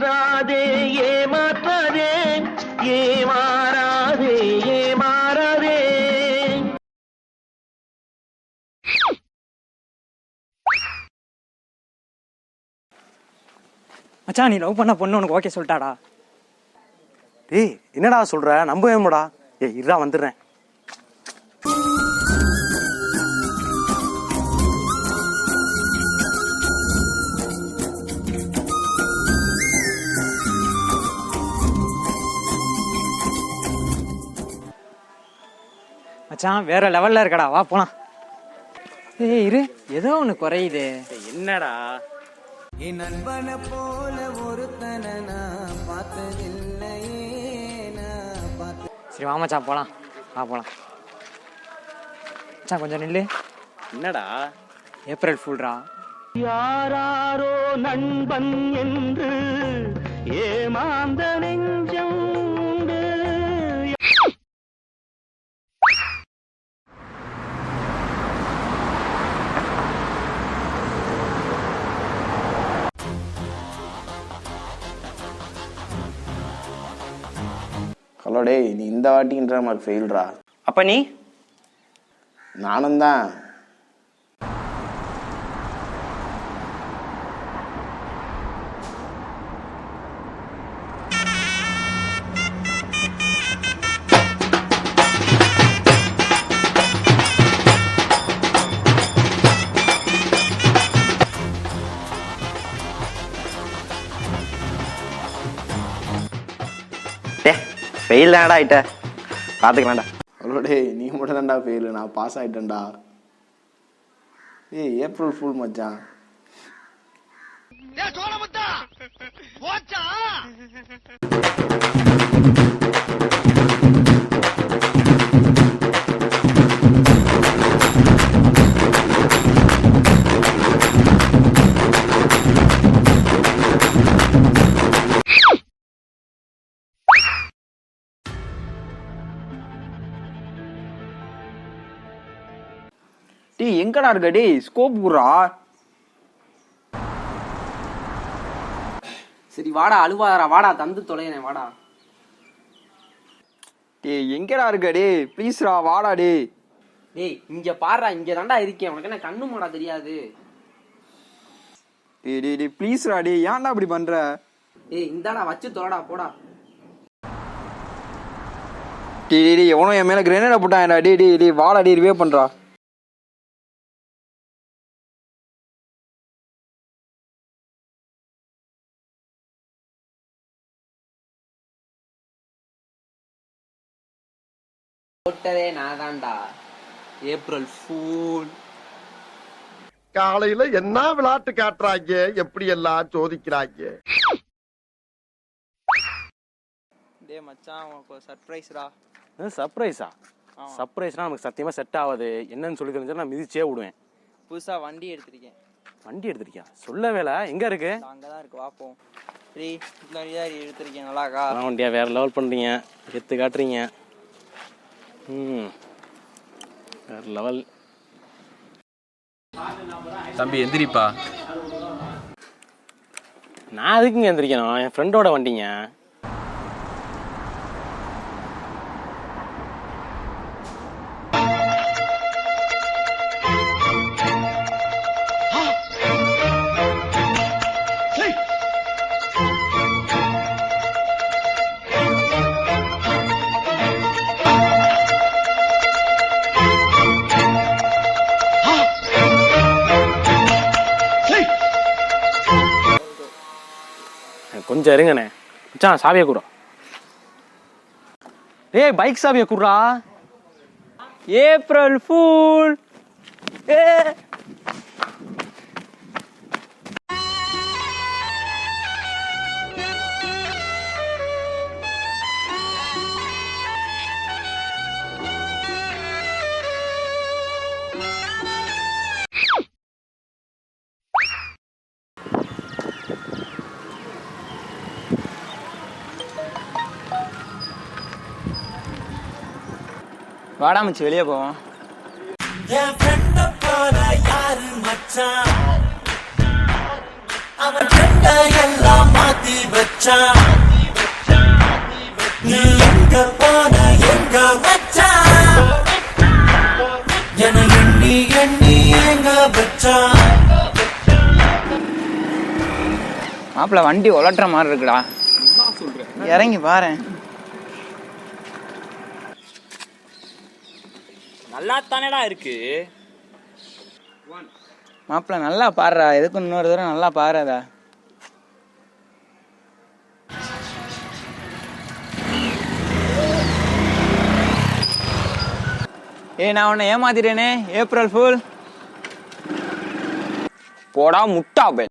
ஏமாறாதே ஏமாற்றாதே ஏமாறாதே ஏமாறாதே. மச்சான், நீ லவ் பண்ண பொண்ணு உனக்கு ஓகே சொல்லிட்டாடா? டேய் என்னடா சொல்ற? நம்பவேமாடா. இருடா வந்துடுறேன். மச்சான் வேற லெவல்ல இருக்கடா, வா போலாம். இரு, ஏதோ ஒண்ணு குறையுது. என்னடா? என் நண்பனை போல ஒருத்தனை நான் பார்த்ததில்லையே. சரி வா மச்சான் போலாம், வா போலாம். மச்சான் கொஞ்சம் நில்லு. என்னடா? ஏப்ரல் ஃபுல்ரா. யாராரோ நண்பன் என்று ஏமாந்த நெஞ்சம் உண்டு. ஹலோ டேய், நீ இந்த வாட்டின்ற மாதிரி ஃபெயில்ரா. அப்ப நீ? நானும் தான். ஃபெயில் தானடா ஆயிட்ட, பார்த்துக்கலாம்டா. ஹலோ டேய், நீ மட்டும் தான்டா ஃபெயிலு, நான் பாஸ் ஆகிட்டேன்டா. ஏப்ரல் ஃபுல் மச்சான். டேய் எங்கடா இருக்க? டேய் ஸ்கோப் குடுறா. சரி வாடா, அழுவாதடா, வாடா தந்து தொலைனே, வாடா. டேய் எங்கடா இருக்க? டேய் ப்ளீஸ்ரா வாடா. டேய் டேய் இங்க பாடுறா, இங்க தான்டா இருக்கேன். உனக்கு என்ன கண்ணு மாடா தெரியாது? டேய் டேய் டேய் ப்ளீஸ்ரா. டேய் ஏன்டா இப்படி பண்ற? டேய் இந்தாடா வச்சு தொலைடா, போடா. டேய் டேய் டேய் எவனோ என் மேல கிரேனேட் போட்டான்டா. டேய் டேய் டேய் வாடா. டேய் ரிவே பண்றா. போட்டதே நான் தான்டா. April fool. காலையில என்ன விளையாட்டு காட்டுறாங்க, எப்படி எல்லாம் சோதிக்கிறாங்க. டேய் மச்சான், உனக்கு ஒரு சர்ப்ரைஸ்டா. சர்ப்ரைஸா? சர்ப்ரைஸ்னா நமக்கு சத்தியமா செட் ஆகாது. என்னன்னு சொல்லி தெரிஞ்சா நான் மிதிச்சே விடுவேன். புதுசா வண்டி எடுத்திருக்கேன். வண்டி எடுத்திருக்கியா? சொல்ல வேலை எங்க இருக்கு? அங்கதான் இருக்கு, வாப்போம். டேய் இந்த வண்டியா எடுத்திருக்கேன், நல்லாக்கா? வண்டியா வேற லெவல் பண்றீங்க, எடுத்து காட்டுறீங்க. வேற லெவல். தம்பி எந்திரிப்பா. நான் அதுக்குங்க எந்திரிக்கணும், என் ஃப்ரெண்டோட வண்டிங்க. கொஞ்சம் இருங்கண்ணே. மச்சான் சாவியை குடுறா. ஏய் பைக் சாவியை குடுறா. April fool. வாடா மச்சி, வெளியே போவோம். என் ஃப்ரெண்ட போல யாரு மச்சான், அவன் ஃப்ரெண்ட எல்லாம் மாத்தி வச்சான் நீ எங்க போன எங்க வச்சான் என எண்ணி எண்ணி எங்க வச்சான். மாப்பிள்ள வண்டி உலட்டுற மாதிரி இருக்குடா. இறங்கி பாரு. நல்லா தானேடா இருக்கு. மாப்பிள்ள நல்லா பாடுறா. எதுக்கு இன்னொரு தடவை நல்லா பாடுறதா. நான் உன்னை ஏமாத்திட்டேனே. April full. போடா முட்டா பே.